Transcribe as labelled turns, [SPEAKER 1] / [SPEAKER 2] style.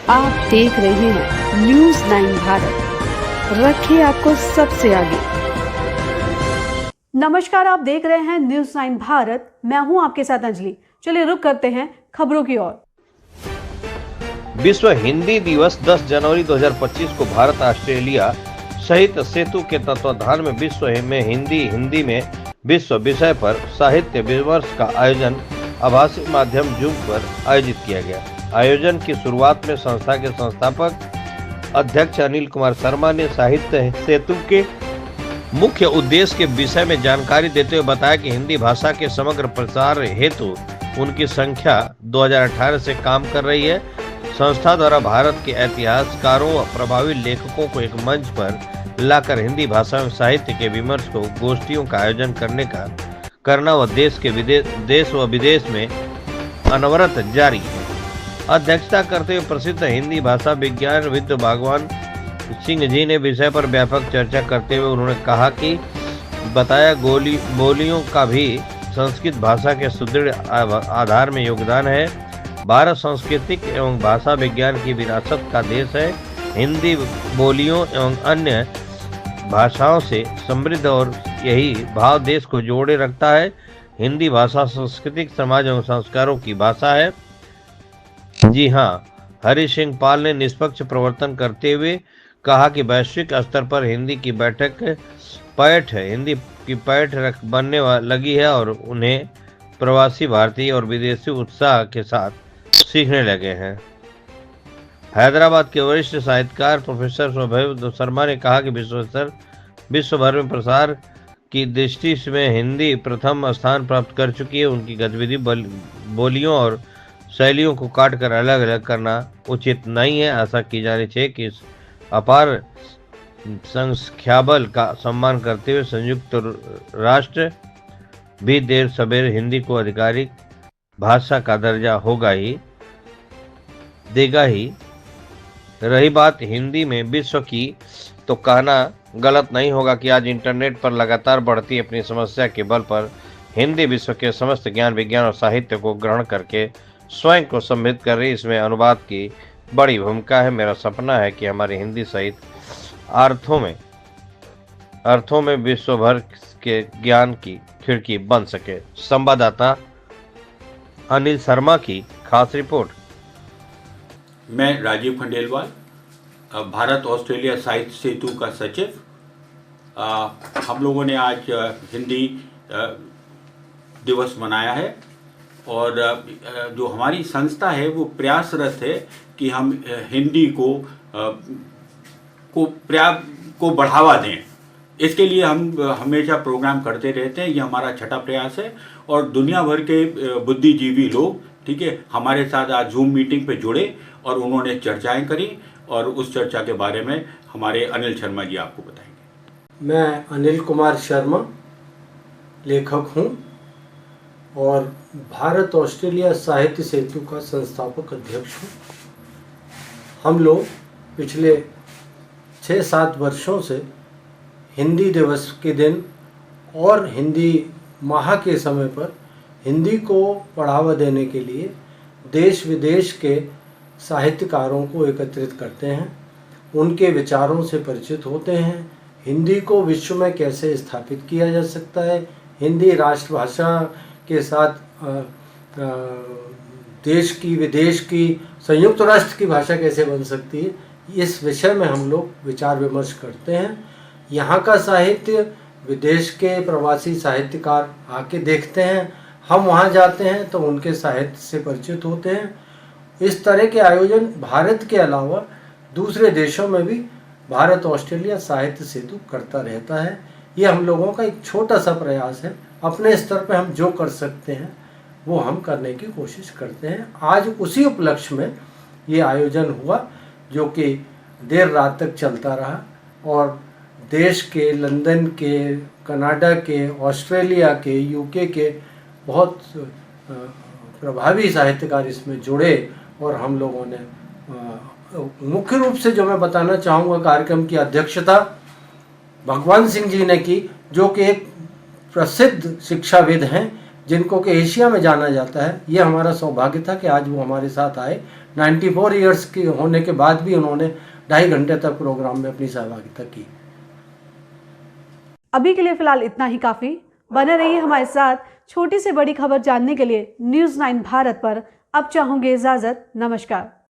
[SPEAKER 1] आप देख रहे हैं न्यूज़ 9 भारत, रखिए आपको सबसे आगे।
[SPEAKER 2] नमस्कार, आप देख रहे हैं न्यूज़ 9 भारत। मैं हूं आपके साथ अंजलि। चलिए रुक करते हैं खबरों की ओर।
[SPEAKER 3] विश्व हिंदी दिवस 10 जनवरी 2025 को भारत ऑस्ट्रेलिया साहित्य सेतु के तत्वाधान में विश्व में हिंदी में विश्व विषय पर साहित्य विमर्श का आयोजन आभासी माध्यम जूम पर आयोजित किया गया। आयोजन की शुरुआत में संस्था के संस्थापक अध्यक्ष अनिल कुमार शर्मा ने साहित्य सेतु के मुख्य उद्देश्य के विषय में जानकारी देते हुए बताया कि हिंदी भाषा के समग्र प्रसार हेतु उनकी संख्या 2018 से काम कर रही है। संस्था द्वारा भारत के इतिहासकारों व प्रभावी लेखकों को एक मंच पर लाकर हिंदी भाषा में साहित्य के विमर्श को गोष्ठियों का आयोजन करना व देश व विदेश में अनवरत जारी है। अध्यक्षता करते हुए प्रसिद्ध हिंदी भाषा विज्ञानविद भगवान सिंह जी ने विषय पर व्यापक चर्चा करते हुए उन्होंने कहा कि बताया बोलियों का भी संस्कृत भाषा के सुदृढ़ आधार में योगदान है। भारत सांस्कृतिक एवं भाषा विज्ञान की विरासत का देश है। हिंदी बोलियों एवं अन्य भाषाओं से समृद्ध और यही भाव देश को जोड़े रखता है। हिंदी भाषा सांस्कृतिक समाज एवं संस्कारों की भाषा है। जी हाँ, हरि सिंह पाल ने निष्पक्ष प्रवर्तन करते हुए कहा कि वैश्विक स्तर पर हिंदी की पैठ बनने लगी है और उन्हें प्रवासी भारतीय और विदेशी उत्साह के साथ सीखने लगे हैं। हैदराबाद के वरिष्ठ साहित्यकार प्रोफेसर शोभेव शर्मा ने कहा कि विश्व भर में प्रसार की दृष्टि में हिंदी प्रथम स्थान प्राप्त कर चुकी है। उनकी गतिविधि बोलियों और शैलियों को काट कर अलग अलग करना उचित नहीं है। आशा की जानी चाहिए कि इस अपार संख्याबल का सम्मान करते हुए संयुक्त राष्ट्र भी देर सवेर हिंदी को आधिकारिक भाषा का दर्जा देगा ही। रही बात हिंदी में विश्व की, तो कहना गलत नहीं होगा कि आज इंटरनेट पर लगातार बढ़ती अपनी समस्या के बल पर हिंदी विश्व के समस्त ज्ञान विज्ञान और साहित्य को ग्रहण करके स्वयं को समृद्ध कर रही। इसमें अनुवाद की बड़ी भूमिका है। मेरा सपना है कि हमारी हिंदी साहित्य अर्थों में विश्व भर के ज्ञान की खिड़की बन सके। संवाददाता अनिल शर्मा की खास रिपोर्ट।
[SPEAKER 4] मैं राजीव खंडेलवाल, भारत ऑस्ट्रेलिया साहित्य सेतु का सचिव। हम लोगों ने आज हिंदी दिवस मनाया है और जो हमारी संस्था है वो प्रयासरत है कि हम हिंदी को बढ़ावा दें। इसके लिए हम हमेशा प्रोग्राम करते रहते हैं। ये हमारा छठा प्रयास है और दुनिया भर के बुद्धिजीवी लोग, ठीक है, हमारे साथ आज जूम मीटिंग पे जुड़े और उन्होंने चर्चाएं करी और उस चर्चा के बारे में हमारे अनिल शर्मा जी आपको बताएंगे।
[SPEAKER 5] मैं अनिल कुमार शर्मा लेखक हूँ और भारत ऑस्ट्रेलिया साहित्य सेतु का संस्थापक अध्यक्ष हूँ। हम लोग पिछले 6-7 वर्षों से हिंदी दिवस के दिन और हिंदी माह के समय पर हिंदी को बढ़ावा देने के लिए देश विदेश के साहित्यकारों को एकत्रित करते हैं, उनके विचारों से परिचित होते हैं। हिंदी को विश्व में कैसे स्थापित किया जा सकता है, हिंदी राष्ट्रभाषा के साथ देश की विदेश की संयुक्त राष्ट्र की भाषा कैसे बन सकती है, इस विषय में हम लोग विचार विमर्श करते हैं। यहाँ का साहित्य, विदेश के प्रवासी साहित्यकार आके देखते हैं, हम वहाँ जाते हैं तो उनके साहित्य से परिचित होते हैं। इस तरह के आयोजन भारत के अलावा दूसरे देशों में भी भारत ऑस्ट्रेलिया साहित्य सेतु करता रहता है। ये हम लोगों का एक छोटा सा प्रयास है। अपने स्तर पर हम जो कर सकते हैं वो हम करने की कोशिश करते हैं। आज उसी उपलक्ष्य में ये आयोजन हुआ जो कि देर रात तक चलता रहा और देश के, लंदन के, कनाडा के, ऑस्ट्रेलिया के, यूके के बहुत प्रभावी साहित्यकार इसमें जुड़े और हम लोगों ने मुख्य रूप से जो मैं बताना चाहूँगा, कार्यक्रम की अध्यक्षता भगवान सिंह जी ने की, जो कि एक प्रसिद्ध शिक्षाविद हैं, जिनको कि एशिया में जाना जाता है। ये हमारा सौभाग्य था कि आज वो हमारे साथ आए। 94 ईयर्स की होने के बाद भी उन्होंने 2.5 घंटे तक प्रोग्राम में अपनी सहभागिता की।
[SPEAKER 2] अभी के लिए फिलहाल इतना ही काफ़ी। बने रहिए हमारे साथ। छोटी से बड़ी खबर जानने के लिए न्यूज़ 9 भारत पर अब चाहूँगी इजाज़त। नमस्कार।